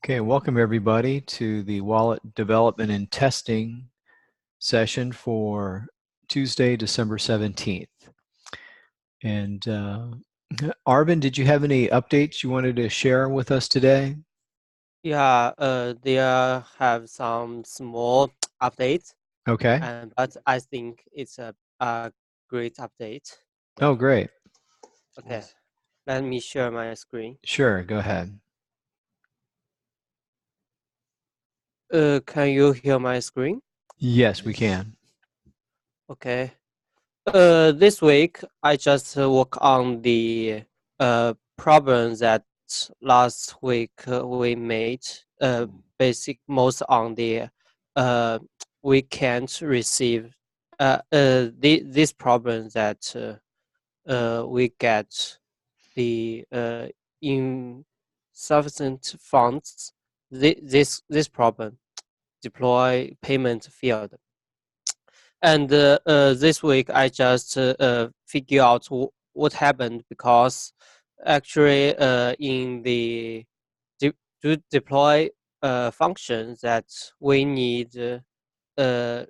Okay, welcome everybody to the wallet development and testing session for Tuesday, December 17th. And Arvin, did you have any updates you wanted to share with us today? Yeah, there have some small updates, Okay. but I think it's a great update. Oh, great. Okay, let me share my screen. Sure, go ahead. Can you hear my screen? Yes, we can. Okay. This week I just work on the problem that last week we made. Basic most on the uh we can't receive this problem that we get the insufficient funds. This problem deploy payment field. And this week, I just figure out what happened because actually in the to deploy function that we need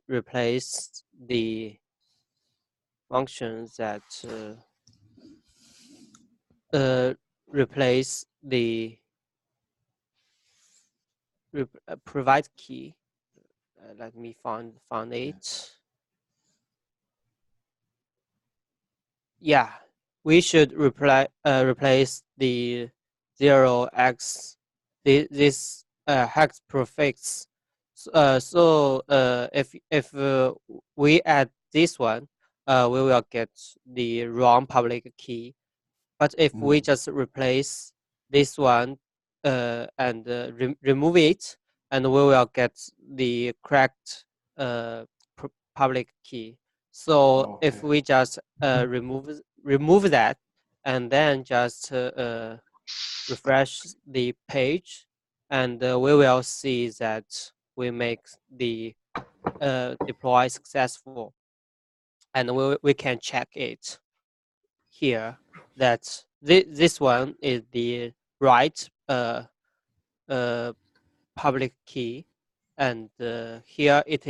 replace the functions that uh, replace the provide key. Let me find it. Yeah, we should replace the 0x this hex prefix. If we add this one, we will get the wrong public key. But if we just replace this one and remove it, and we will get the correct public key. So if we just remove that and then just refresh the page, and we will see that we make the deploy successful, and we can check it here that this one is the right uh, public key, and here it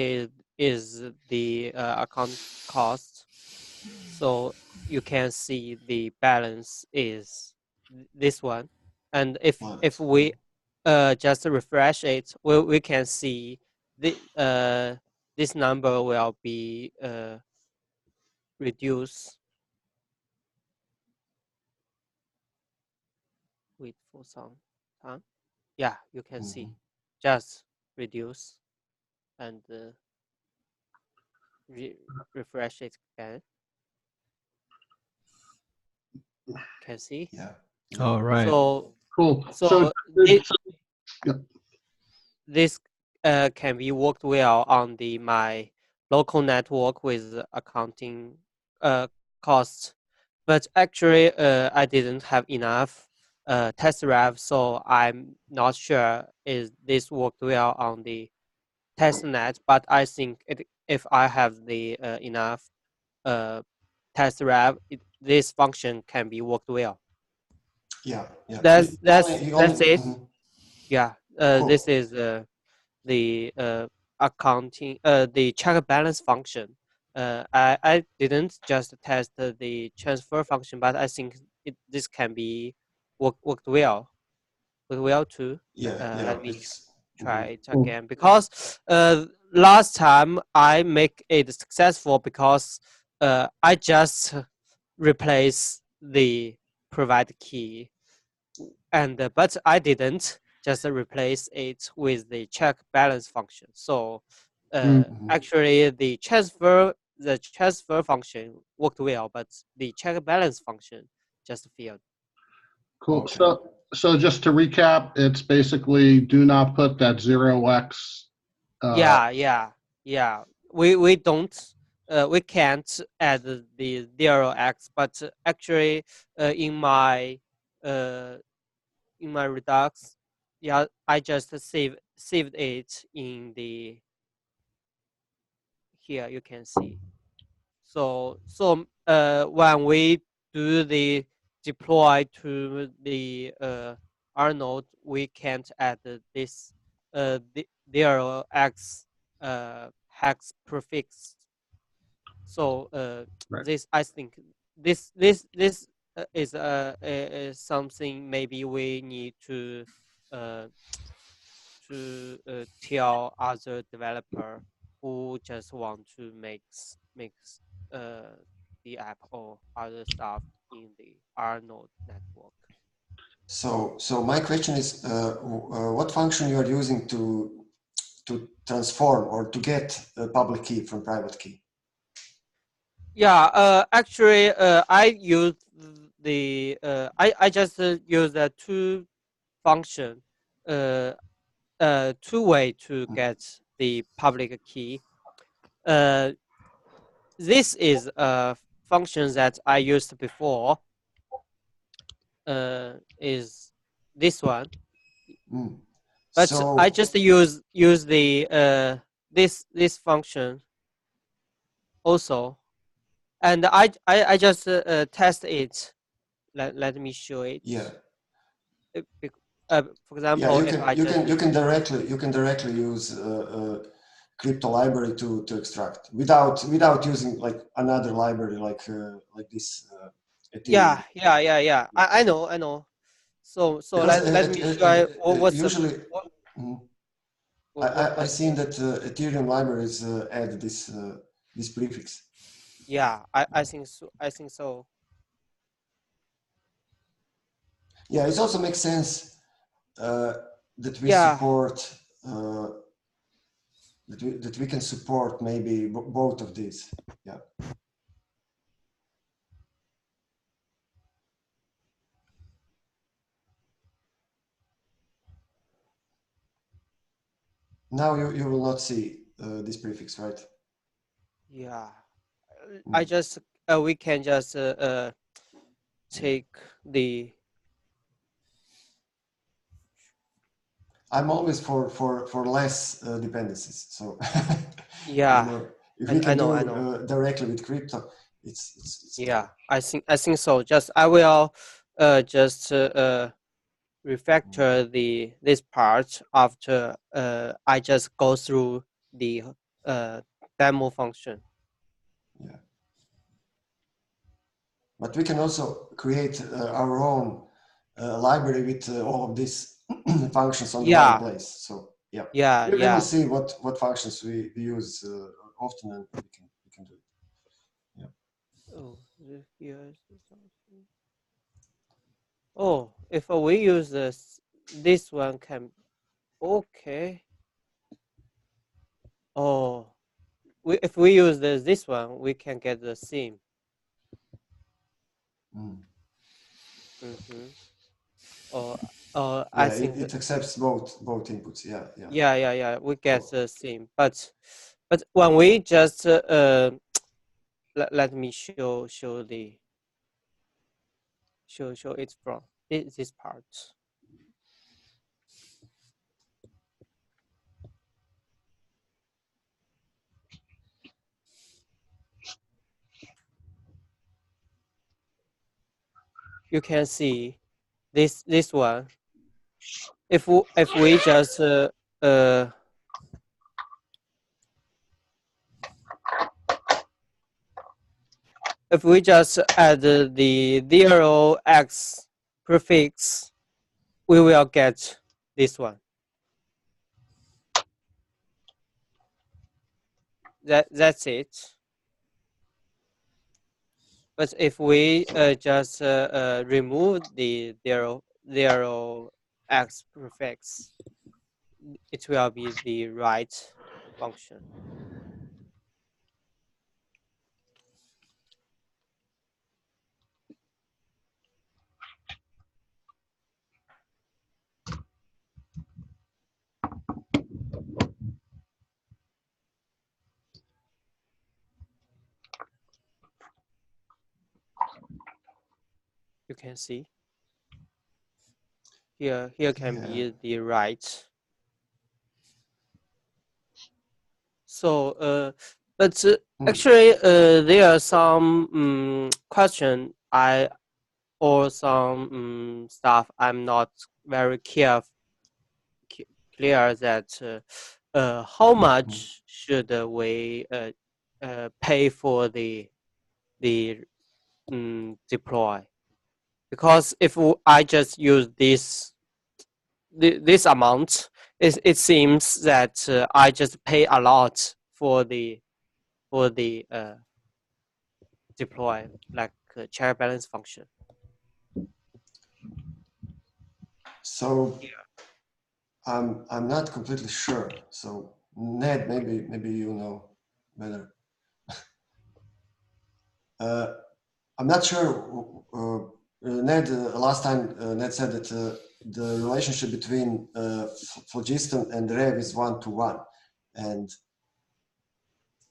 is the account cost. So you can see the balance is this one, and if we just refresh it, we can see the this number will be reduced. Wait for some time. Yeah, you can see just reduce and refresh it again. Can see. All right. So Cool. So, so it, yeah. this can be worked well on the my local network with accounting costs, but actually I didn't have enough test rev, so I'm not sure is this worked well on the test net. But I think if I have the enough uh, test rev, this function can be worked well. Yeah, yeah. That's it. Yeah, this Cool. is the accounting the check balance function. I didn't just test the transfer function, but I think this can be worked well too. Yeah, yeah. Let me It's try it again because last time I make it successful because I just replace the provide key, and but I didn't just replace it with the check balance function. So actually the transfer function worked well, but the check balance function just failed. Cool. okay. So just to recap, it's basically do not put that 0x. Yeah. We don't we can't add the 0x, but actually in my uh, Redux, yeah, I just saved it in the here you can see. When we do the deploy to the R node, we can't add this zero x hex prefix. So Right. this, I think this is something maybe we need to uh, tell other developer who just want to make uh, the app or other stuff in the R node network. So my question is, what function you are using to transform or to get a public key from private key? Yeah, actually, I use the I just use the two function, two way to get the public key. This is a function that I used before. Is this one, Mm. but I So just use the this function also, and I just test it. Let me show it. yeah, For yeah, example, if I just you can directly use crypto library to extract without using like another library like this Ethereum. yeah. I know. So Because let me show what's the usually what mm, I what seen that Ethereum libraries add this prefix. yeah, I think so. I think so. Yeah, it also makes sense uh, that we Yeah, support uh, that we can support maybe both of these. Yeah. Now you will not see this prefix, right? yeah. I Mm. just we can just take the I'm always for less dependencies. So you yeah. know, if we I can know do I know. directly with crypto, it's Yeah, I think so. Just I will just refactor the this part after I just go through the uh demo function. yeah. But we can also create our own library with all of these functions on the one Yeah, place. So yeah, we will yeah. see what functions we use often, and we can do it. Yeah. Oh, here's something. Oh, if we use this one can okay. Oh, if we use this one, we can get the theme. Mm. Mm-hmm. Or I Yeah, think it accepts both inputs. Yeah, yeah. yeah. We get Oh, the theme, but when we just let me show the show it from this part. You can see this one. If we just uh if we just add the zero x prefix, we will get this one. That's it. But if we just remove the zero x prefix, it will be the right function. You can see here can yeah. be the right. So but Mm. actually there are some question I or some stuff I'm not very clear that how much should we pay for the deploy? Because if I just use this amount, it seems that I just pay a lot for the deploy, like check balance function. So I'm not completely sure. So Ned, maybe you know better. I'm not sure. Ned, last time Ned said that the relationship between phlogiston and Rev is 1-to-1, and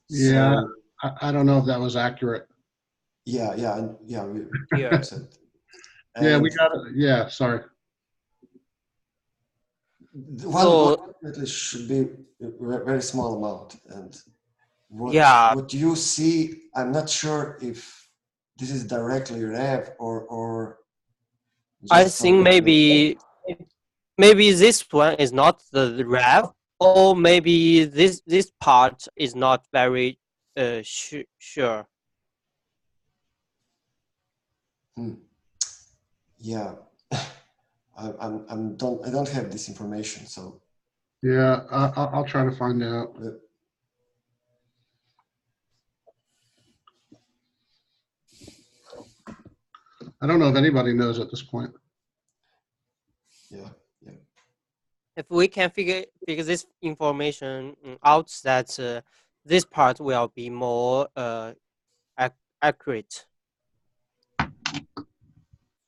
Yeah, so I don't know if that was accurate. yeah. We Yeah. said. Yeah, we And got it. Yeah, sorry. So one definitely should be a very small amount. And yeah, what you see, I'm not sure if this is directly Rev or I just think some. maybe this one is not the rev, or maybe this part is not very sure. Yeah, I don't have this information, so. Yeah, I'll try to find out. I don't know if anybody knows at this point. Yeah. If we can figure this information out, that this part will be more accurate.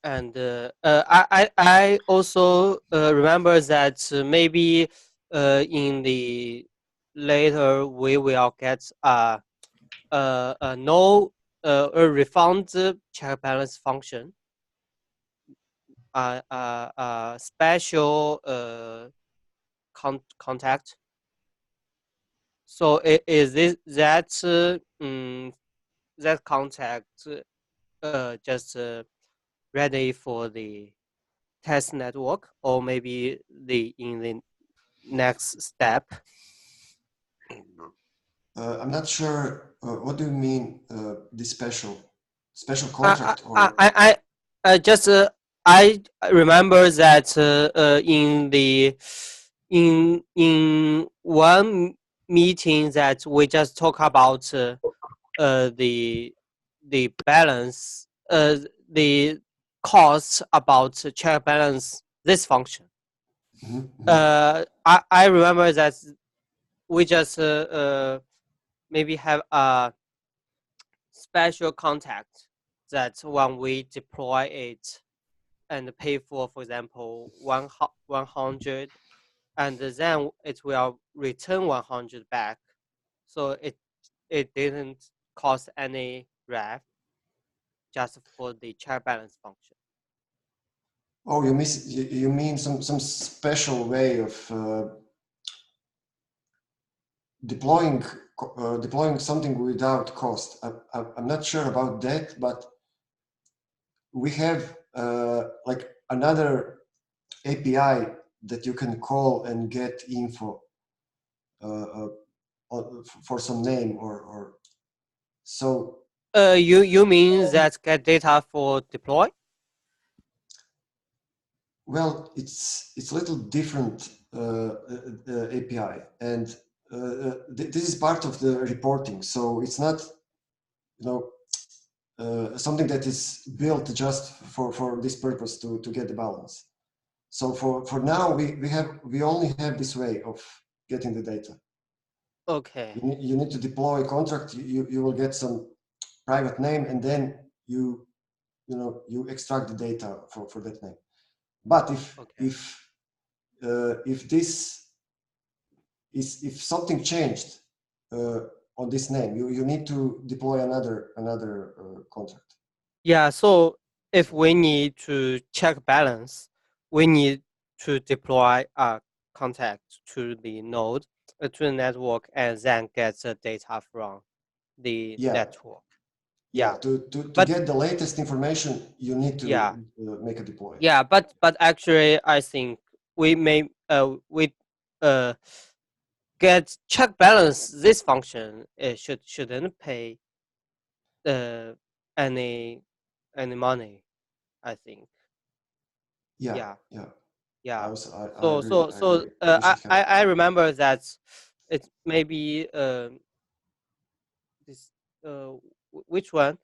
And I also remember that maybe in the later we will get a refund check balance function, special contact. So is this that contact just ready for the test network, or maybe in the next step? I'm not sure. What do you mean? This special contract or? I just I remember that in one meeting that we just talk about the balance, the costs about check balance this function. I remember that we just maybe have a special contact that when we deploy it and pay for example, 100, and then it will return 100 back. So it didn't cost any rev, just for the check balance function. Oh, you mean some special way of deploying something without cost. I'm not sure about that, but we have like another API that you can call and get info for some name or so. You mean that get data for deploy? Well, it's a little different API, and this is part of the reporting. So it's not, something that is built just for this purpose to get the balance. So for now, we only have this way of getting the data. Okay. You need to deploy a contract. You will get some private name, and then you extract the data for that name. But if something changed on this name, you need to deploy another contract. Yeah. So if we need to check balance, we need to deploy a contact to the node, to the network, and then get the data from the network. Yeah. To get the latest information, you need to make a deploy. Yeah, but actually, I think we may get check balance this function. It shouldn't pay any money, I think. Yeah. Yeah. I agree. I remember that it maybe this which one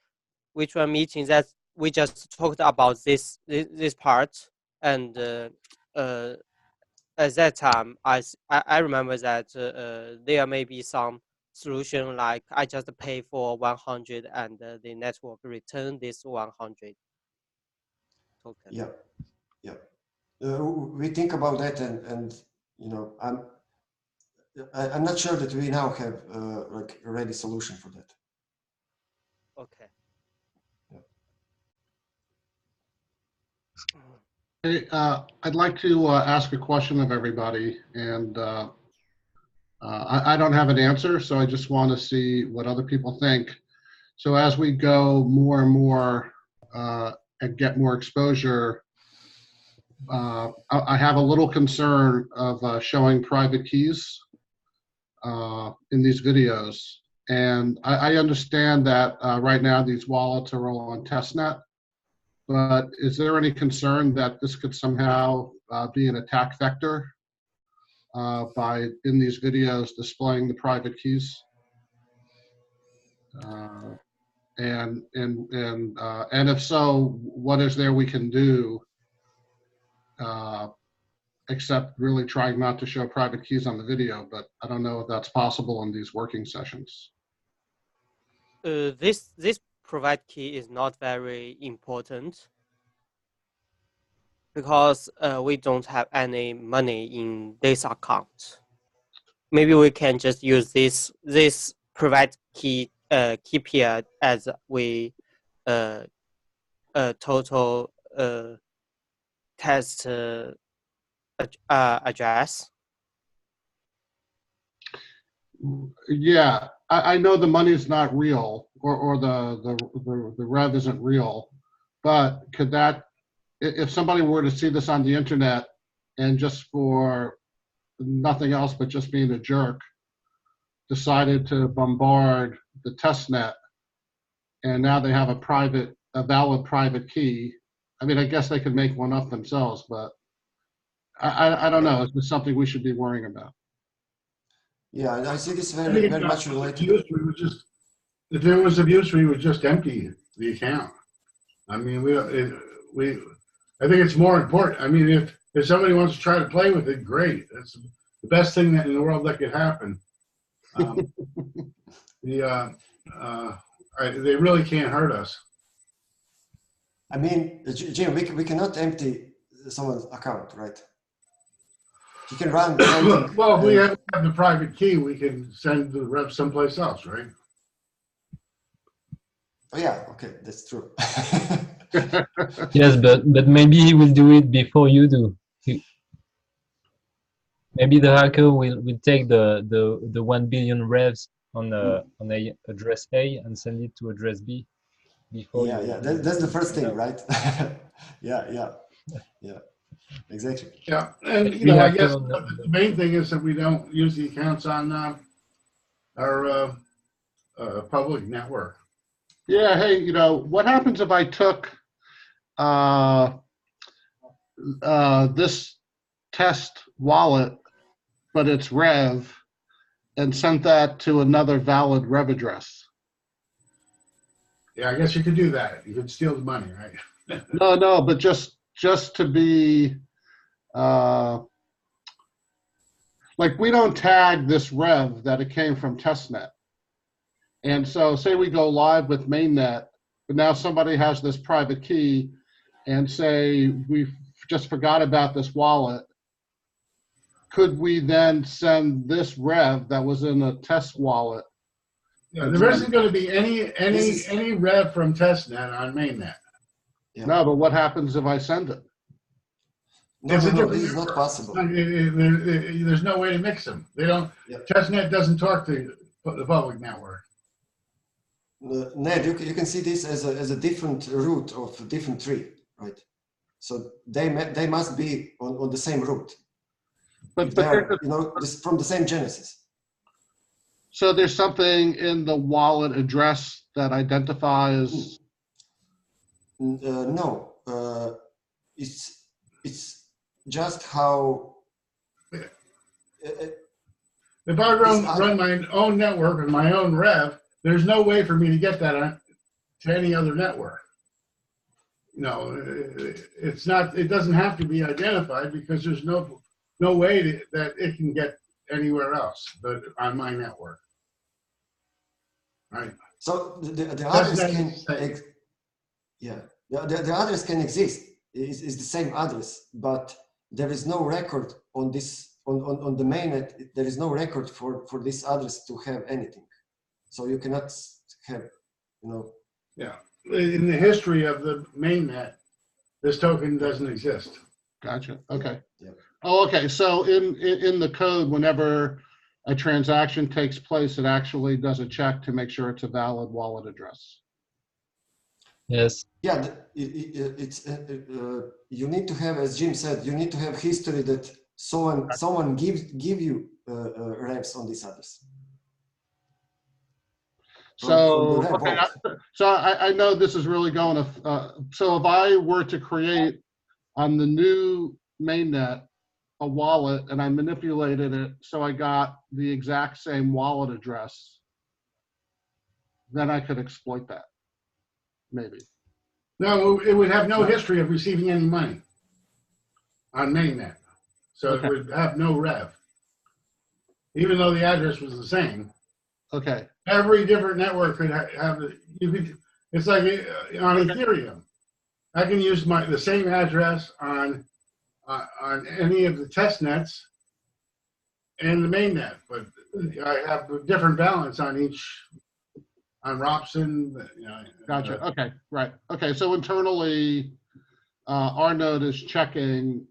meeting that we just talked about this part, and at that time I remember that there may be some solution like I just pay for 100 and the network return this 100 token. Yeah. We think about that, and I'm not sure that we now have like a ready solution for that. Okay. Hey, I'd like to ask a question of everybody, and I don't have an answer, so I just want to see what other people think. So as we go more and more and get more exposure, I have a little concern of showing private keys in these videos. And I understand that right now these wallets are all on testnet, but is there any concern that this could somehow be an attack vector by, in these videos, displaying the private keys? And if so, what is there we can do except really trying not to show private keys on the video? But I don't know if that's possible in these working sessions. This private key is not very important because we don't have any money in this account. Maybe we can just use this private key here as we total test address. Yeah, I know the money's not real, or the rev isn't real, but could that, if somebody were to see this on the internet and just for nothing else but just being a jerk, decided to bombard the testnet, and now they have a valid private key. I mean, I guess they could make one up themselves, but I don't know. Is this something we should be worrying about? Yeah, I see this very much related. If there was abuse, we would just empty the account. I mean, I think it's more important. I mean, if somebody wants to try to play with it, great. That's the best thing in the world that could happen. They really can't hurt us. I mean, Jim, we cannot empty someone's account, right? You can run. Well, if we have the private key, we can send the rep someplace else, right? Oh yeah, okay, that's true. Yes, but maybe he will do it before you do. Maybe the hacker will take the 1 billion revs on a address A and send it to address B before. Yeah, that's the first thing, right? yeah, exactly. Yeah, and I guess the main thing is that we don't use the accounts on our public network. Yeah, hey, what happens if I took this test wallet, but it's rev, and sent that to another valid rev address? Yeah, I guess you could do that. You could steal the money, right? No, but just to be like, we don't tag this rev that it came from testnet. And so say we go live with mainnet, but now somebody has this private key and say we just forgot about this wallet. Could we then send this rev that was in a test wallet? Yeah, there isn't going to be any rev from testnet on mainnet. Yeah. No, but what happens if I send it? No, this is not possible. There's no way to mix them. They don't. Yep. Testnet doesn't talk to the public network. Ned, you can see this as a different root of a different tree, right? So they must be on the same root. But They're, from the same genesis. So there's something in the wallet address that identifies. No, it's just how. If I run my own network with my own rev, there's no way for me to get that to any other network. It's not. It doesn't have to be identified because there's no way that it can get anywhere else but on my network. Right. So the address can the address can exist. Is the same address, but there is no record on this on the mainnet. There is no record for this address to have anything. So you cannot have, Yeah. In the history of the mainnet, this token doesn't exist. Gotcha. Okay. Yeah. Oh, okay. So in the code, whenever a transaction takes place, it actually does a check to make sure it's a valid wallet address. Yes. Yeah, it's you need to have, as Jim said, you need to have history that someone give you revs on this address. So okay, I know this is really going to. So if I were to create on the new mainnet a wallet and I manipulated it so I got the exact same wallet address, then I could exploit that, maybe. No, it would have no history of receiving any money on mainnet. So Okay. It would have no rev. Even though the address was the same. Okay. Every different network could have it's like on Ethereum. I can use the same address on any of the test nets and the mainnet, but I have a different balance on each. On Robson, Gotcha. Okay. Right. Okay. So internally, our node is checking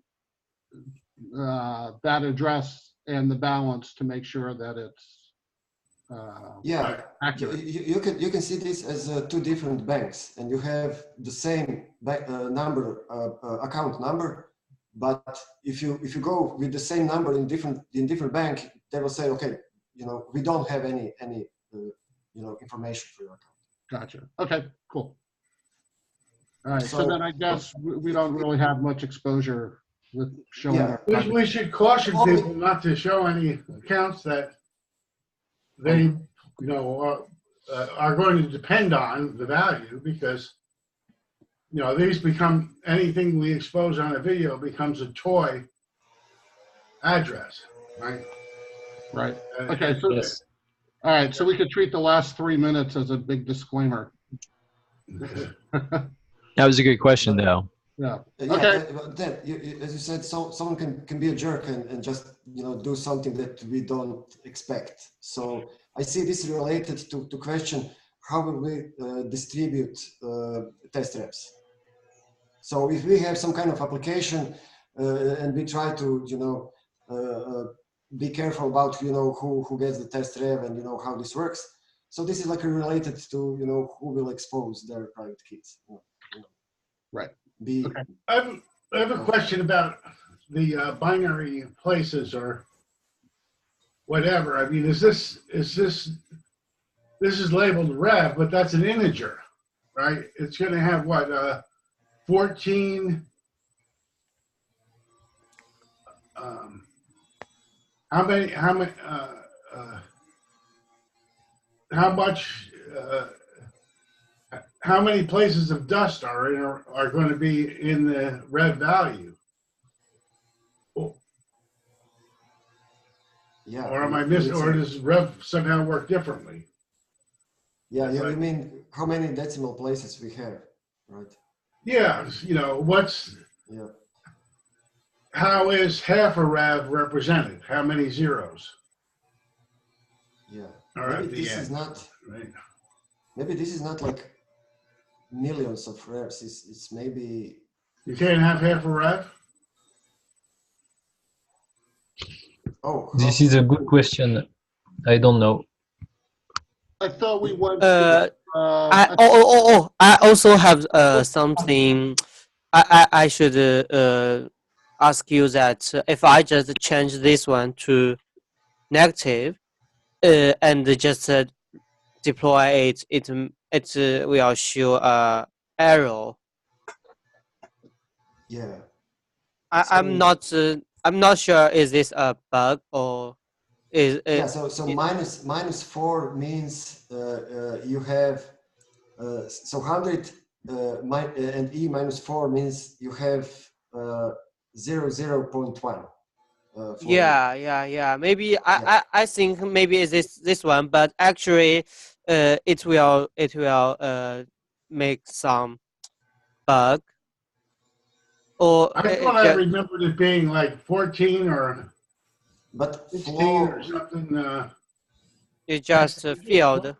that address and the balance to make sure that it's accurate. You can see this as two different banks, and you have the same number account number, but if you go with the same number in different bank, they will say, okay, we don't have any information for your account. Gotcha. Okay, cool. All right, so then I guess we don't really have much exposure with showing. Yeah. We should caution people not to show any accounts that they, are going to depend on the value, because, these become, anything we expose on a video becomes a toy address, right? Right. Okay. So, Yes. all right. So we could treat the last 3 minutes as a big disclaimer. That was a good question, though. Yeah. Yeah, Okay. but then, as you said, someone can be a jerk and just do something that we don't expect. So I see this related to question, how will we distribute test reps? So if we have some kind of application and we try to be careful about who gets the test rev and how this works. So this is like related to who will expose their private keys. Right. Okay. I have a question about the binary places or whatever. I mean, this is labeled rev, but that's an integer, right? It's going to have what 14. How many places of dust are going to be in the rev value? Yeah. Or am I missing? Or does rev somehow work differently? Yeah. You mean how many decimal places we have, right? Yeah. What's. Yeah. How is half a rev represented? How many zeros? Yeah. Maybe this is not. Right. Maybe this is not like millions of revs. It's maybe. You can't have half a rev? Oh. This is a good question. I don't know. I thought we went. I also have something. I should ask you that if I just change this one to negative and just deploy it, it will show error. Yeah. I'm not sure is this a bug or is Yeah. it, So minus 4 means you have so 100 and e minus 4 means you have 0.1. Yeah. Maybe Yeah. I think maybe is this one, but actually, it will make some bug or I thought I remembered it being like 14 or But 16 or flow, something. it just failed,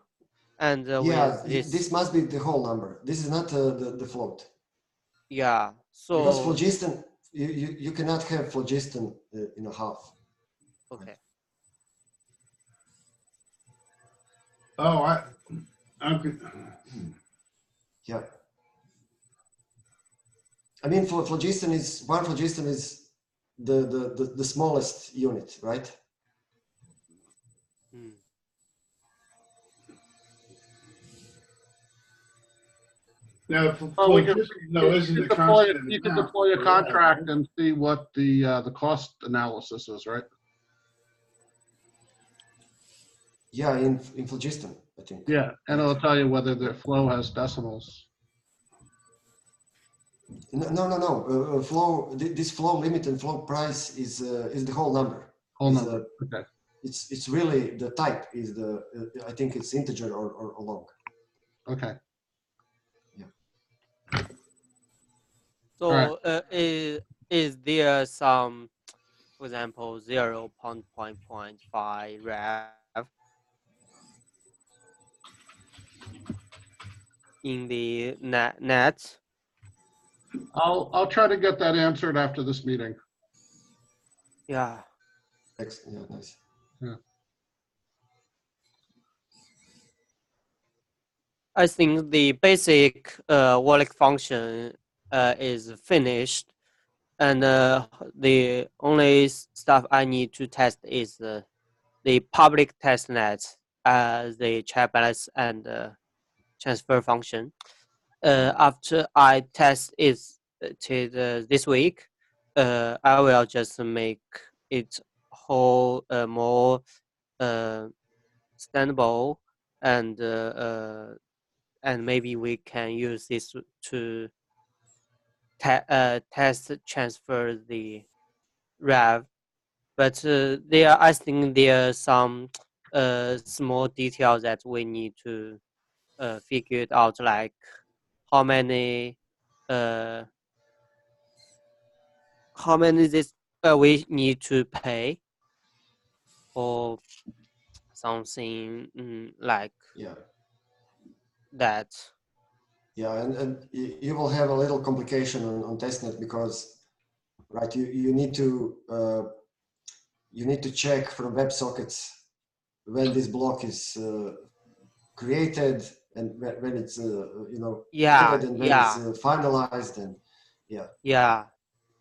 and yeah, with this, this must be the whole number. This is not the float. yeah. Because So phlogiston, you cannot have phlogiston in a half. okay. Oh, I'm Yeah. I mean, phlogiston is one phlogiston is the smallest unit, right? Hmm. no, Oh, we can, no, isn't you the can deploy, constant. you can deploy a contract and see what the cost analysis is, right? Yeah, in phlogiston, I think. Yeah, and it'll tell you whether the flow has decimals. No. Flow. This flow limit and flow price is the whole number. Whole Is, number. Okay. It's really the type is the I think it's integer or long. Okay. So All right. Is there some, for example, 0.5 rev in the net? I'll try to get that answered after this meeting. Yeah. Yeah, nice. Yeah. I think the basic wallet function is finished, and the only stuff I need to test is the public testnet, the check balance and transfer function. After I test it to this week, I will just make it whole more standable and maybe we can use this to test transfer the rev. But I think there are some small details that we need to figure it out, like how many uh, this we need to pay or something like Yeah. that. Yeah, and you will have a little complication on testnet because, right, you need to check from WebSockets when this block is created and when it's added and when it's finalized and yeah.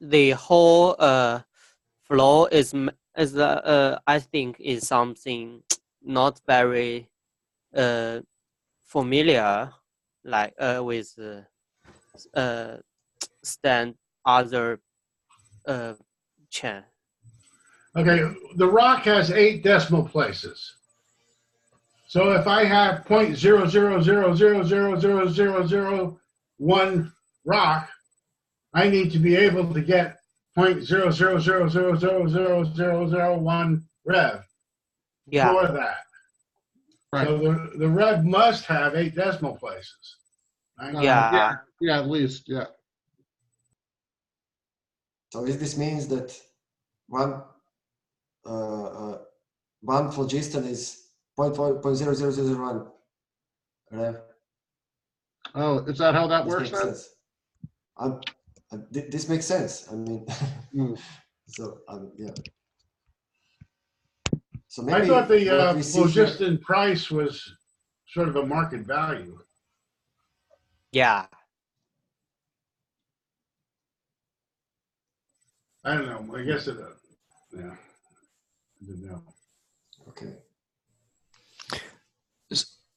The whole flow is I think is something not very familiar, like with stand other chain. Okay, the rock has 8 decimal places. So if I have 0.0000000001 rock, I need to be able to get 0.0000000001 rev for that. Right. So the rev must have 8 decimal places. Right? Yeah. Yeah, at least, yeah. So this means that one phlogiston is 0.000001 rev. Oh, is that how that This works makes then? sense. This makes sense. I mean, so yeah. So maybe I thought the what we see here, phlogiston price was sort of a market value. Yeah. I don't know. I guess it. Yeah. I don't know. Okay.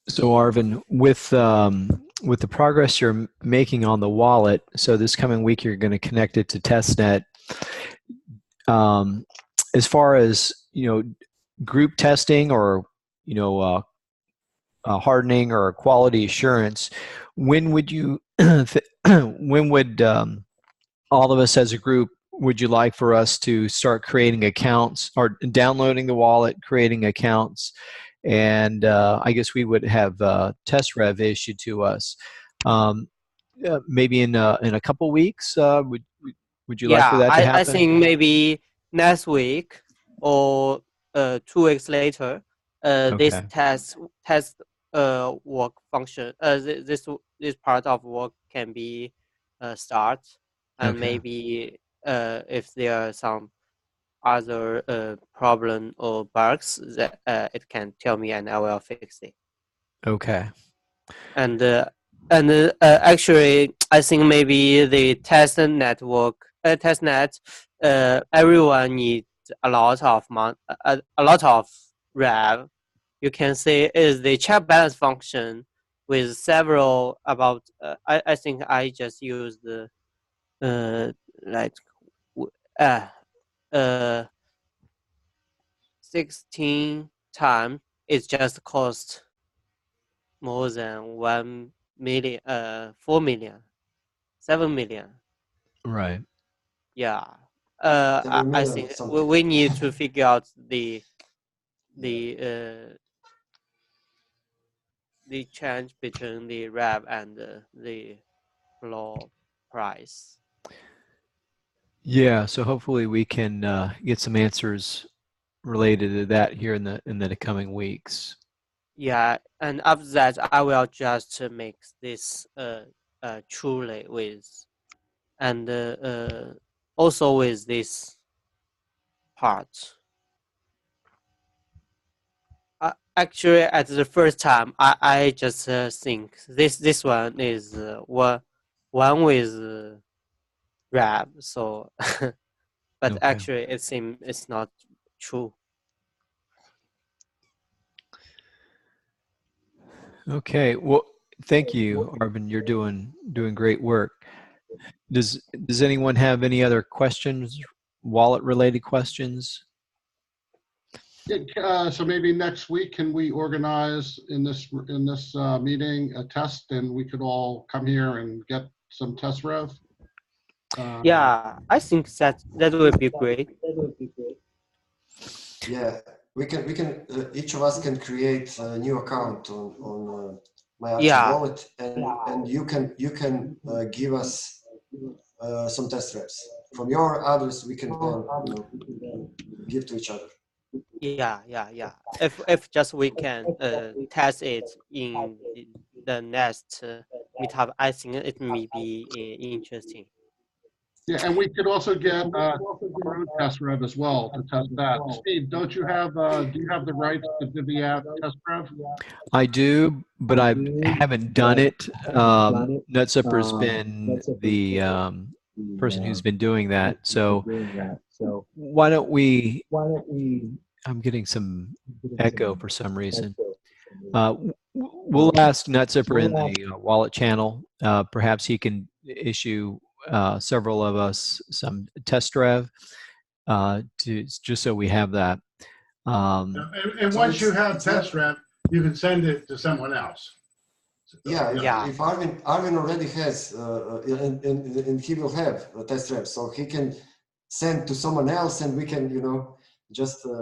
So Arvin, with the progress you're making on the wallet, so this coming week you're going to connect it to testnet. As far as group testing or hardening or quality assurance, when would you when would all of us as a group would you like for us to start creating accounts or downloading the wallet, creating accounts, and I guess we would have test rev issued to us maybe in a couple weeks? Would you like for Yeah, that to I happen? think maybe next week or 2 weeks later, this Okay. test work function this part of work can be start, and Okay. maybe if there are some other problem or bugs that it can tell me and I will fix it. Okay. And actually, I think maybe the test network, test net, everyone needs a lot of a lot of rev. You can say is the check balance function with several about. I think I just use the like uh uh 16 times. It just cost more than 1 million, 4 million, 7 million. Right. Yeah. Several I million think something. we need to figure out the the change between the rev and the floor price. Yeah. So hopefully we can get some answers related to that here in the coming weeks. Yeah, and after that, I will just make this truly with, and also with this part. Actually, at the first time, I just think this one is one with rap. So, but Okay. actually, it seems it's not true. Okay. Well, thank you, Arvin. You're doing great work. Does anyone have any other questions, wallet related questions? So maybe next week, can we organize in this meeting a test, and we could all come here and get some test rev? Yeah, I think that would be great. Yeah, we can each of us can create a new account on my RChain Yeah, wallet, and you can give us some test reps from your address. We can then give to each other. yeah. If just we can test it in the next meetup, I think it may be interesting. Yeah, and we could also get our own test rev as well to test that. Steve, do you have the rights to divvy out test rev? I do, but I haven't done it. Nutzipper's been the person who's been doing that. So why don't we? I'm getting some echo for some reason. We'll ask Nutzipper in the wallet channel. Perhaps he can issue several of us some test rev to just so we have that. And once you have test rep, you can send it to someone else. Yeah, Yeah. if Arvin already has, and he will have a test rep, so he can send to someone else, and we can, just send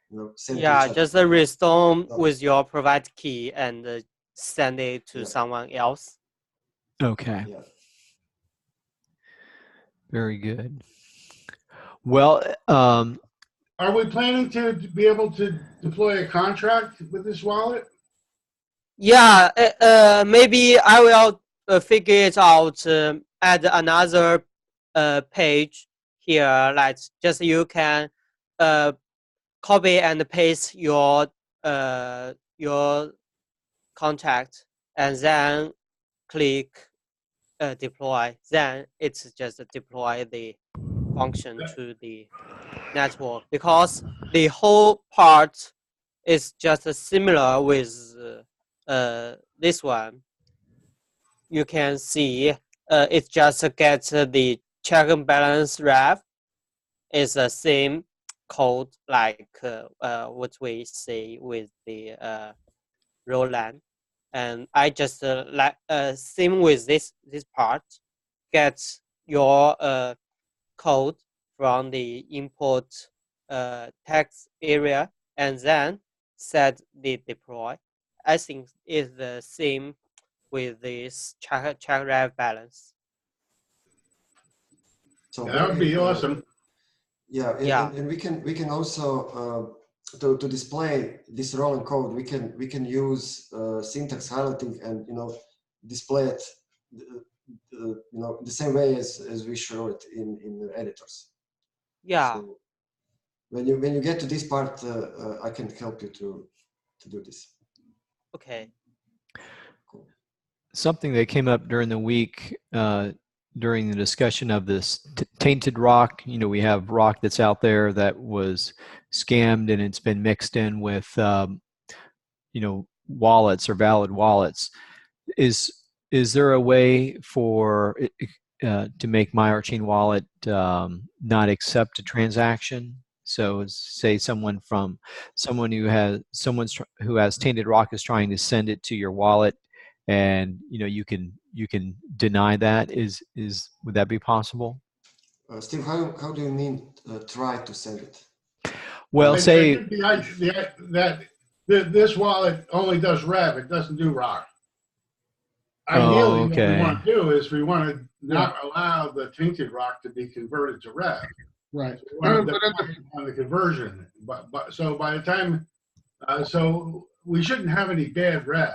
to each Yeah, other. just restore with your provide key and send it to someone else. Okay. Yeah. Very good. Well, Are we planning to be able to deploy a contract with this wallet? Yeah, maybe I will figure it out. Add another page here, like just you can copy and paste your contact and then click deploy, then it's just deploy the function to the network, because the whole part is just similar with this one. You can see it just gets the check and balance ref is the same code like what we say with the Roland, and I just same with this part, get your code from the import text area and then set the deploy. I think it's the same with this check ref balance. So that would be awesome. Yeah, and we can also to display this Roland code, we can use syntax highlighting and display it the same way as we show it in the editors. Yeah. So when you get to this part, I can help you to do this. Okay. Cool. Something that came up during the week during the discussion of this tainted rock. We have rock that's out there that was scammed and it's been mixed in with wallets or valid wallets. Is there a way for to make my RChain wallet not accept a transaction? So say someone who has tainted rock is trying to send it to your wallet, and you can deny that. Would that be possible? Steve, how do you mean try to send it? Well, say that this wallet only does rev, it doesn't do rock. Ideally, what we want to do is we want to not allow the tainted rock to be converted to rev. Right. So we want to on the conversion, but so by the time, so we shouldn't have any bad rev,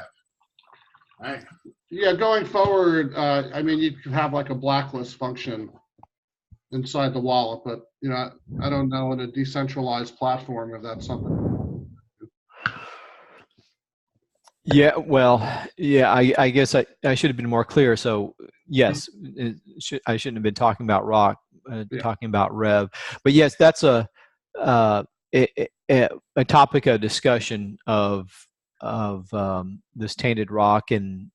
right? Yeah, going forward, I mean, you could have like a blacklist function inside the wallet, but I don't know in a decentralized platform if that's something. Yeah, well, yeah, I guess I should have been more clear. So yes, I shouldn't have been talking about rock, talking about rev. But yes, that's a topic of discussion of this tainted rock and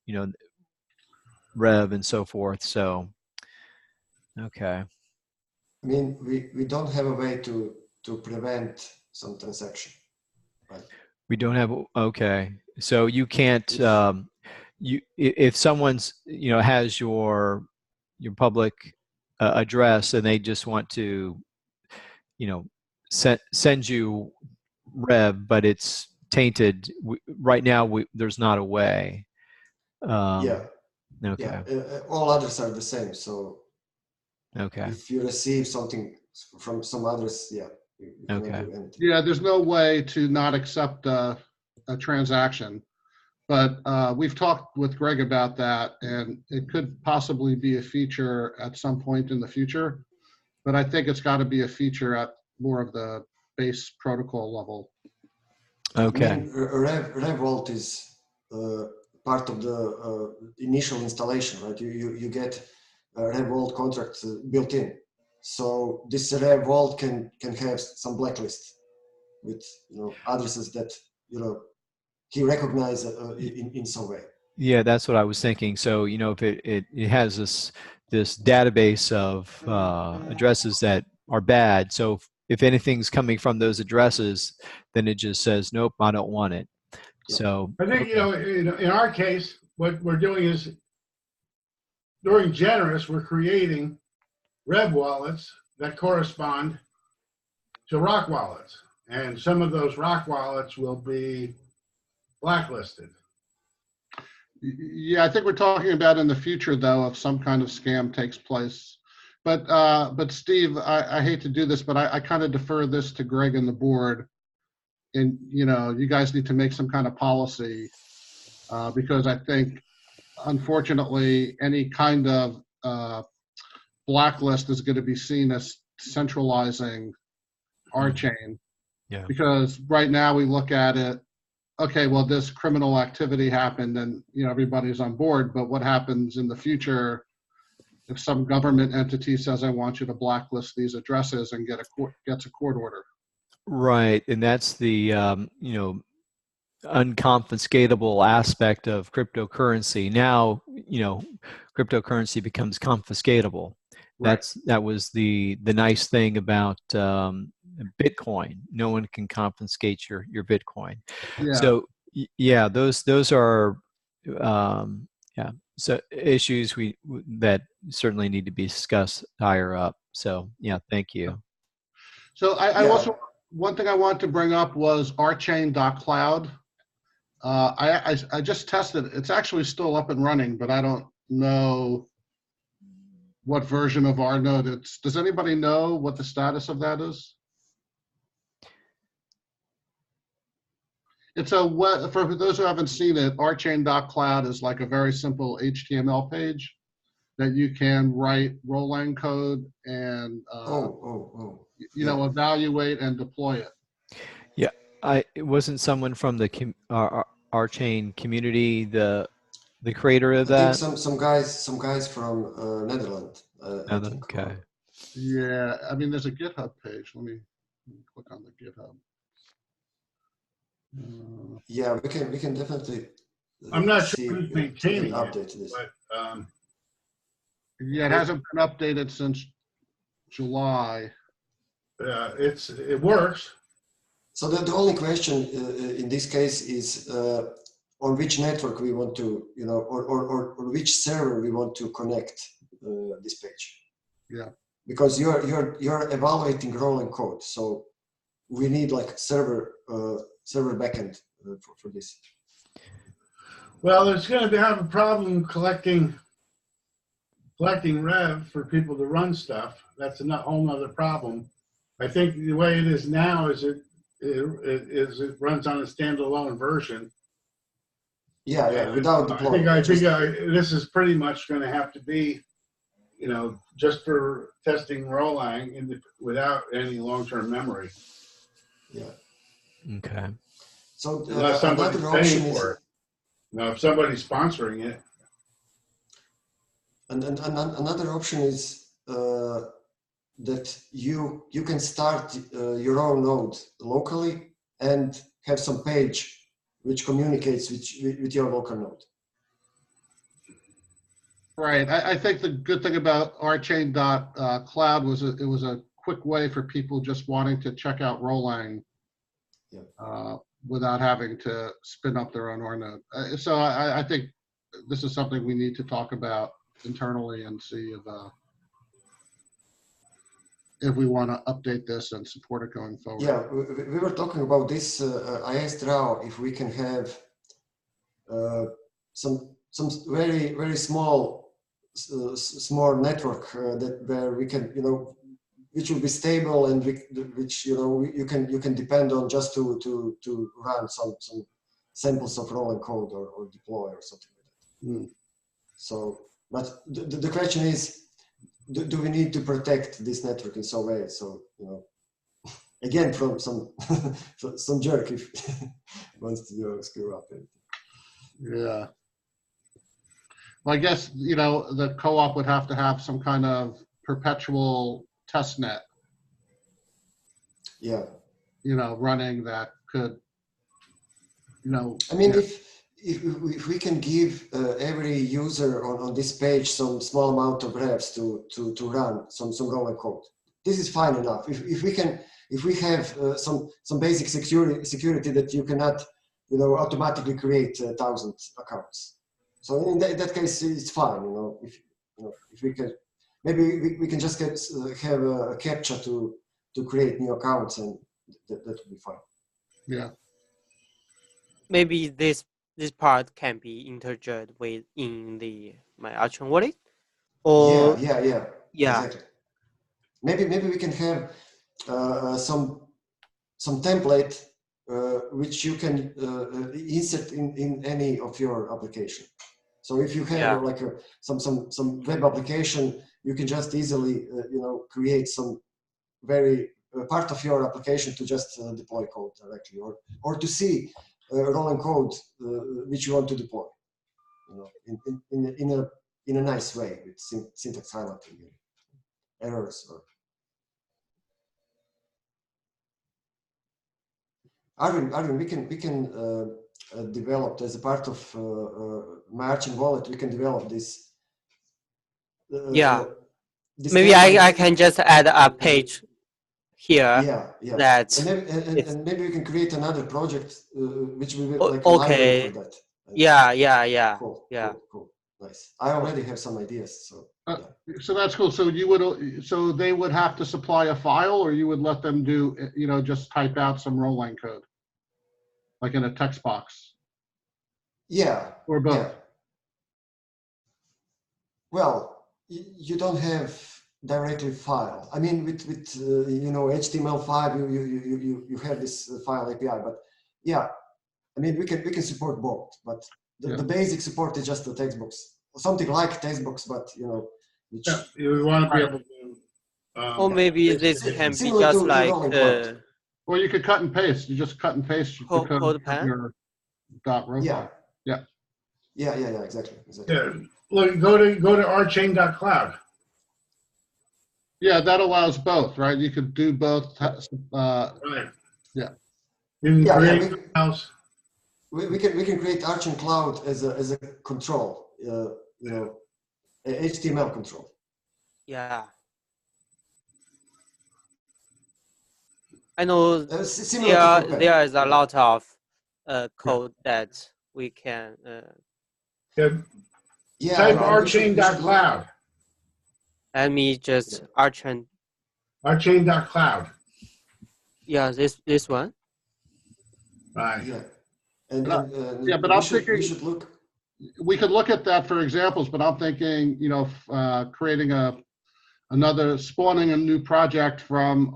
rev and so forth. So okay. I mean, we don't have a way to prevent some transaction, right? We don't have, okay. So you can't, if someone's, has your public address and they just want to, send you rev, but it's tainted, right now, there's not a way. Yeah. Okay. Yeah. All others are the same. So okay. If you receive something from some others, you cannot do anything. Yeah, there's no way to not accept a transaction. But we've talked with Greg about that, and it could possibly be a feature at some point in the future. But I think it's got to be a feature at more of the base protocol level. Okay. I mean, RevVault is part of the initial installation, right? You get RevVault contracts built in. So this RevVault can have some blacklist with addresses that he recognizes in some way. Yeah, that's what I was thinking. So if it has this database of addresses that are bad, so if anything's coming from those addresses, then it just says nope, I don't want it. So I think in our case, what we're doing is during Generous, we're creating Rev wallets that correspond to Rock wallets, and some of those Rock wallets will be blacklisted. Yeah, I think we're talking about in the future, though, if some kind of scam takes place. But Steve, I hate to do this, but I kind of defer this to Greg and the board. And you guys need to make some kind of policy because I think, unfortunately, any kind of blacklist is going to be seen as centralizing RChain. Yeah. Because right now we look at it okay, well, this criminal activity happened and, you know, everybody's on board, but what happens in the future if some government entity says, I want you to blacklist these addresses and gets a court order? Right, and that's the you know, unconfiscatable aspect of cryptocurrency. Now, you know, cryptocurrency becomes confiscatable. Right. That was the nice thing about Bitcoin. No one can confiscate your Bitcoin. Yeah. So yeah, those are yeah, so issues that certainly need to be discussed higher up. So yeah, thank you. So I Yeah. also, one thing I wanted to bring up was RChain.cloud. I just tested it. It's actually still up and running, but I don't know what version of our node it's. Does anybody know what the status of that is? It's a web, for those who haven't seen it, RChain.cloud is like a very simple HTML page that you can write Roland code and you know, evaluate and deploy it. Yeah, it wasn't someone from the RChain community the creator of I think that. some guys from Netherlands. I think. Okay. Yeah, I mean, there's a GitHub page. Let me click on the GitHub. Yeah, we can definitely. I'm not see sure who's if we can maintaining update it, this. but Yeah, it hasn't been updated since July. it works. So the only question in this case is on which network we want to, you know, or which server we want to connect this page. Yeah. Because you're evaluating rolling code, so we need like server backend for this. Well, there's going to have a problem collecting rev for people to run stuff. That's a whole nother problem. I think the way it is now is it runs on a standalone version. Yeah, without deploying. I think this is pretty much going to have to be, you know, just for testing Rolang without any long-term memory. Yeah. Okay. So Unless somebody's another option paying is, for it. Now, if somebody's sponsoring it. and another option is that you can start your own node locally and have some page which communicates with your local node. Right. I think the good thing about RChain.cloud was it was a quick way for people just wanting to check out Rolang without having to spin up their own node. So I think this is something we need to talk about internally and see if we want to update this and support it going forward. Yeah, we were talking about this. I asked Rao if we can have some very small network that where we can, you know, which will be stable and which, you know, you can depend on just to run some samples of rolling code or deploy or something like that. So, but the question is, do we need to protect this network in some way? So, you know, again, from some jerk if wants to screw up it. Yeah. Well, I guess, you know, the co-op would have to have some kind of perpetual test net. Yeah. You know, running that could, you know. I mean, if we can give every user on this page some small amount of revs to run some rolling code, this is fine enough. If we have some basic security that you cannot, you know, automatically create 1,000 accounts. So in that case, it's fine. You know, if we can, maybe we can just have a captcha to create new accounts, and that would be fine. Yeah. Maybe this part can be integrated with in my RChain Wallet, or yeah, exactly. Maybe we can have some template which you can insert in any of your application. So if you have like some web application, you can just easily you know, create some very part of your application to just deploy code directly, or to see rolling code which you want to deploy. In a nice way with syntax highlighting errors or. Arvin, we can develop as a part of my RChain wallet. We can develop this. Yeah. This Maybe I can just add a page here. Yeah. That and maybe we can create another project which we will like okay. for that. Yeah. Cool. Yeah. Cool. Nice. I already have some ideas. So. So that's cool. So so they would have to supply a file, or you would let them do, just type out some Rolang code, like in a text box. Yeah. Or both. Yeah. Well, you don't have directly file. I mean, with HTML5, you have this file API. But yeah, I mean, we can support both. But the basic support is just the text box, something like text box, but which you want to be able to. Or maybe this can be just like. Or you could cut and paste. You just cut and paste the code from your .rolang. Yeah, exactly. Yeah, look, go to RChain.cloud. Yeah, that allows both, right? You could do both. Right. Yeah. You can create files. We can create RChain Cloud as a control, HTML control. Yeah. I know there is a lot of code that we can. Type RChain.cloud. Let me just RChain. RChain.cloud. Yeah, this one. Right. Yeah. But I'm thinking we could look at that for examples, but I'm thinking, creating spawning a new project from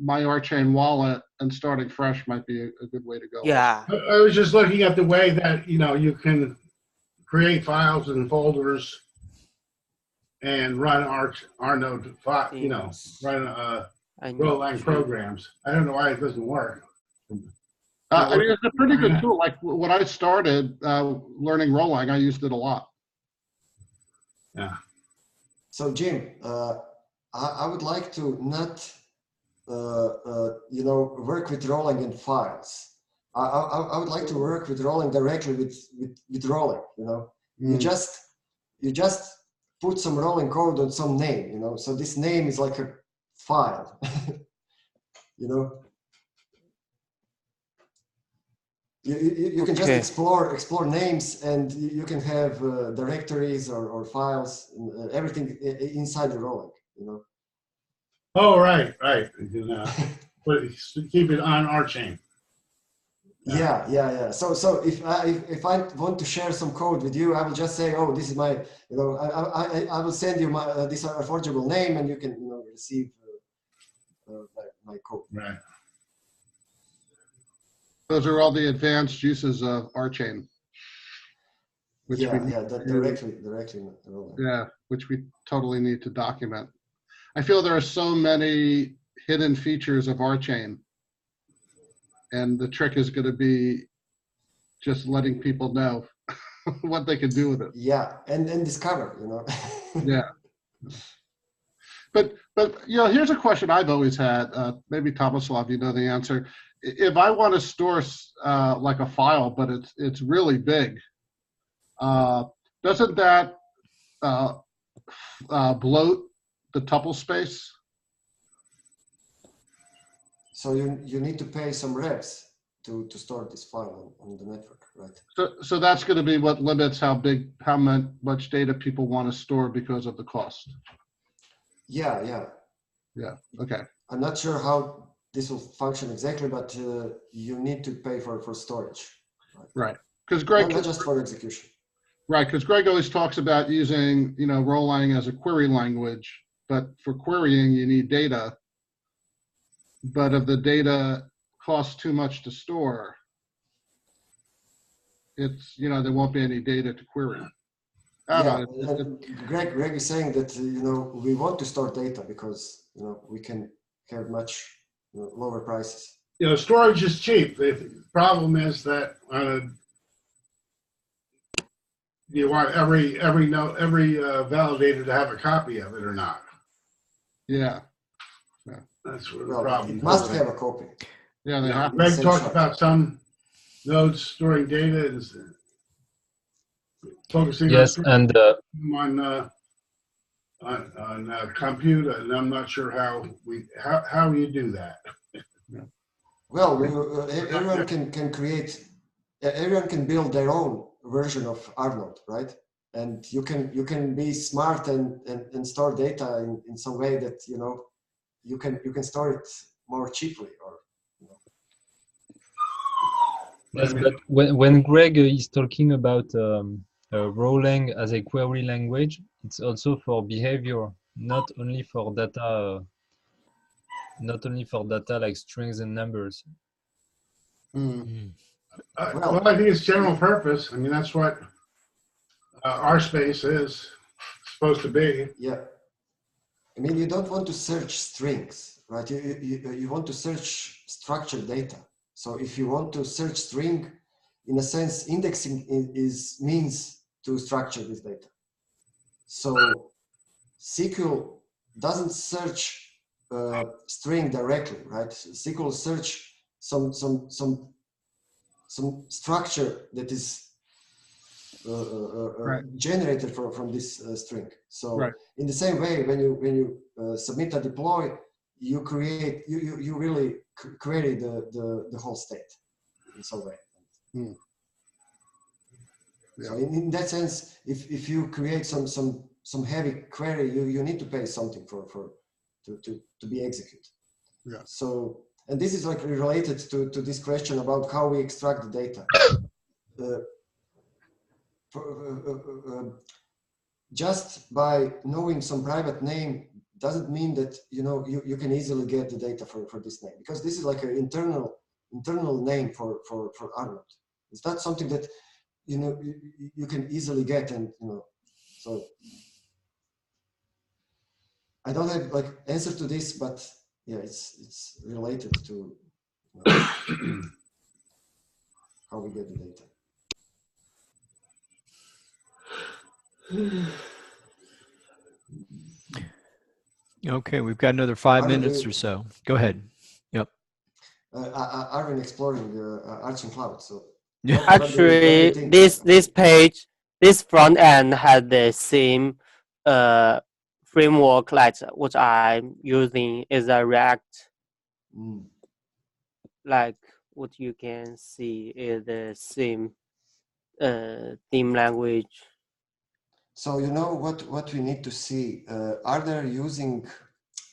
my RChain wallet and starting fresh might be a good way to go. Yeah. I was just looking at the way that, you can create files and folders and run Rnode, run Rolang programs. I don't know why it doesn't work. I mean, it's a pretty good tool. Like when I started learning Rolang, I used it a lot. Yeah. So Jim, I would like to not, work with Rolang in files. I would like to work with Rolang directly with Rolang. You just put some Rolang code on some name. So this name is like a file. You can just explore names, and you can have directories or files, everything inside the Rolang. Oh, right. You can keep it on RChain. Yeah. So if I want to share some code with you, I will just say, oh, this is my, I will send you my this forgeable name, and you can receive my code. Right. Those are all the advanced uses of RChain. Directly. Yeah, which we totally need to document. I feel there are so many hidden features of RChain, and the trick is going to be just letting people know what they can do with it. Yeah, and discover, Yeah. But here's a question I've always had. Maybe Tomislav, you know the answer. If I want to store like a file, but it's really big, doesn't that bloat the tuple space? So you need to pay some revs to store this file on the network, right? So that's going to be what limits how much data people want to store because of the cost. Yeah. Okay. I'm not sure how this will function exactly, but you need to pay for storage. Right. Because Greg, not just for execution. Right, because Greg always talks about using Rolang as a query language, but for querying you need data. But if the data costs too much to store, it's there won't be any data to query. Greg is saying that we want to store data because we can have much lower prices. storage is cheap. The problem is that you want every validator to have a copy of it or not. Yeah. That's where the Well, problem it must comes. have a copy. Yeah, they have. Greg talked Essential. about some nodes storing data and focusing Yes, and on compute, and I'm not sure how you do that. Well, everyone can create, everyone can build their own version of Arnold, right? And you can be smart and store data in some way that you can store it more cheaply, or yes, but when Greg is talking about Golang as a query language, it's also for behavior, not only for data like strings and numbers. Well, I think it's general purpose. I mean, that's what our space is supposed to be. yeah. I mean, you don't want to search strings, right? You want to search structured data. So if you want to search string, in a sense, indexing means to structure this data. So SQL doesn't search string directly, right? SQL search some structure that is generated from this string. So in the same way, when you submit a deploy, you really query the whole state in some way. So in that sense, if you create some heavy query, you need to pay something to be executed. Yeah. So, and this is like related to this question about how we extract the data. Just by knowing some private name doesn't mean that you can easily get the data for this name, because this is like an internal name for Arnold. It's not something that you can easily get, and so I don't have like answer to this, but yeah, it's related to how we get the data. Okay, we've got another 5 minutes or so. Go ahead. Yep. Arvin exploring RChain Cloud. So actually, this page, this front end had the same framework like what I'm using is a React. Like what you can see is the same theme language. So what we need to see, are they using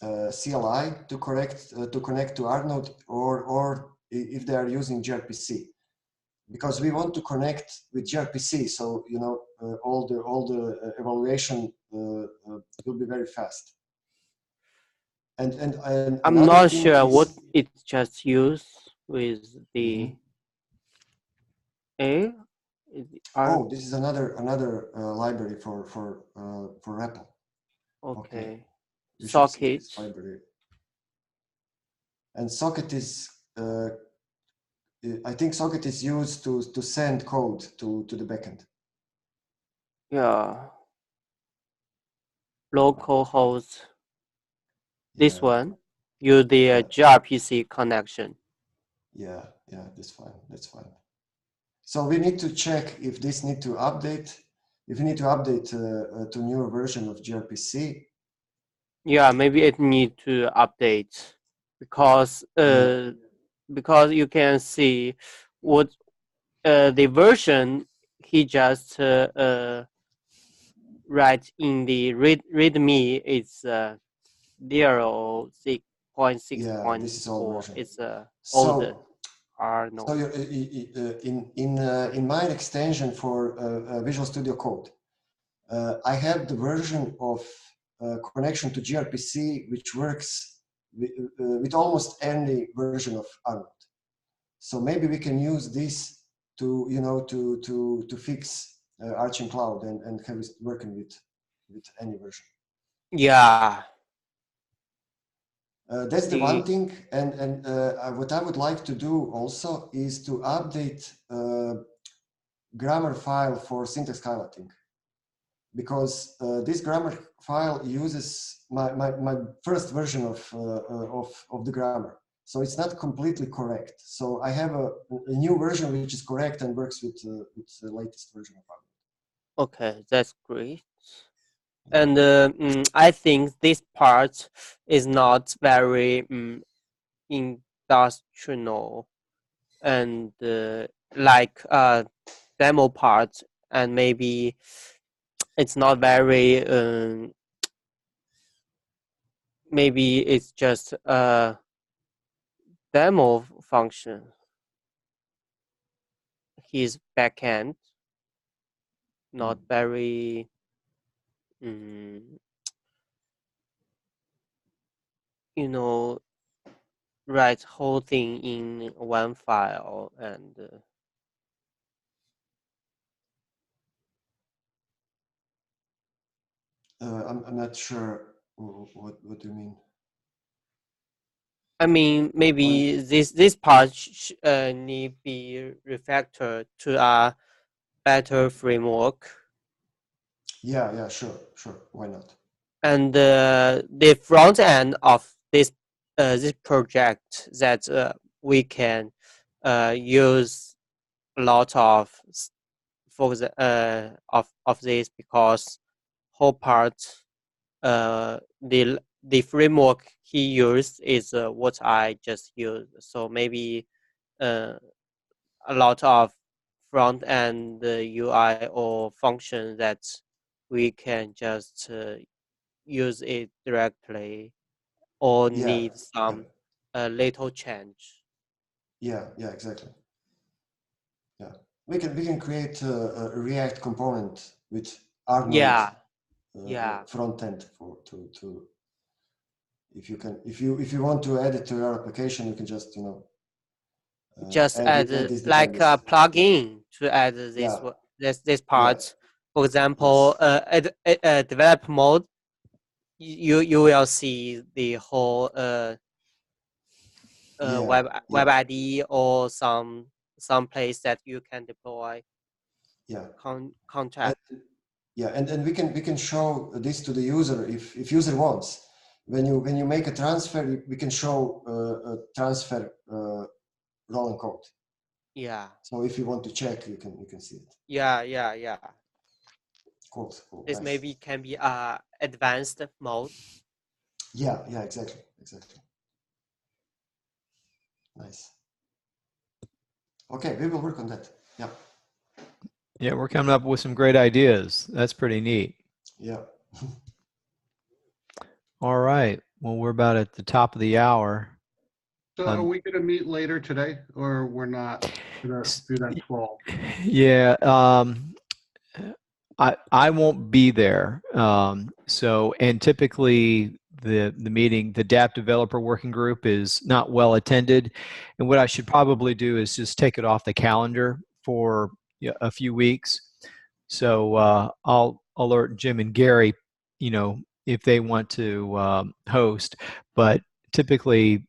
CLI to connect to Arnold, or if they are using gRPC, because we want to connect with gRPC, so all the evaluation will be very fast. And I'm not sure what it just used with the oh, this is another library for REPL. Okay. Socket library. And Socket is I think Socket is used to send code to the backend. Yeah. Localhost. This one use the gRPC connection. Yeah, that's fine. So we need to check if this need to update. If you need to update to newer version of gRPC. Yeah, maybe it need to update because you can see what the version he just write in the README is 0.6.4. This is old version. It's old Arnold. So in my extension for Visual Studio Code, I have the version of connection to gRPC which works with almost any version of Arnold. So maybe we can use this to to fix RChain Cloud and have it working with any version. Yeah. That's the one thing, and what I would like to do also is to update grammar file for syntax highlighting, because this grammar file uses my first version of the grammar, so it's not completely correct. So I have a new version which is correct and works with the latest version of it. Okay, that's great. And I think this part is not very industrial and like demo part, and maybe it's not very maybe it's just a demo function. His backend not very you know, write whole thing in one file and I'm not sure what do you mean. I mean, maybe this part need be refactored to a better framework. Yeah, sure. Why not? And the front end of this this project that we can use a lot of for the of this, because whole part the framework he used is what I just used. So maybe a lot of front end UI or function that we can just use it directly, or need some little change. Yeah, exactly. Yeah, we can create a React component with R node front end for to if you want to add it to your application, you can just just add this like a dependency. plugin to add this part. Yeah. For example, develop mode, you will see the whole web ID or some place that you can deploy contract. And we can show this to the user if user wants. When you make a transfer, we can show a transfer rolling code. Yeah. So if you want to check, you can see it. Yeah. Cool. This nice. maybe can be advanced mode. Yeah, exactly. Nice. Okay, we will work on that. Yeah. Yeah, we're coming up with some great ideas. That's pretty neat. Yeah. All right. Well, we're about at the top of the hour. So are we going to meet later today, or we're not going to do that 12? Yeah. I won't be there. And typically the meeting, the DApp developer working group is not well attended. And what I should probably do is just take it off the calendar for a few weeks. So I'll alert Jim and Gary, if they want to host, but typically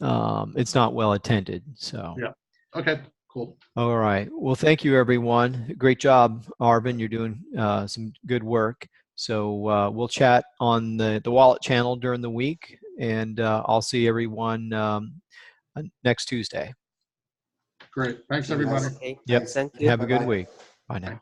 it's not well attended. So yeah. Okay, cool. All right. Well, thank you, everyone. Great job, Arvin. You're doing some good work. So we'll chat on the wallet channel during the week, and I'll see everyone next Tuesday. Great. Thanks, everybody. Okay. Yep. Thank you. Have a good week. Bye now.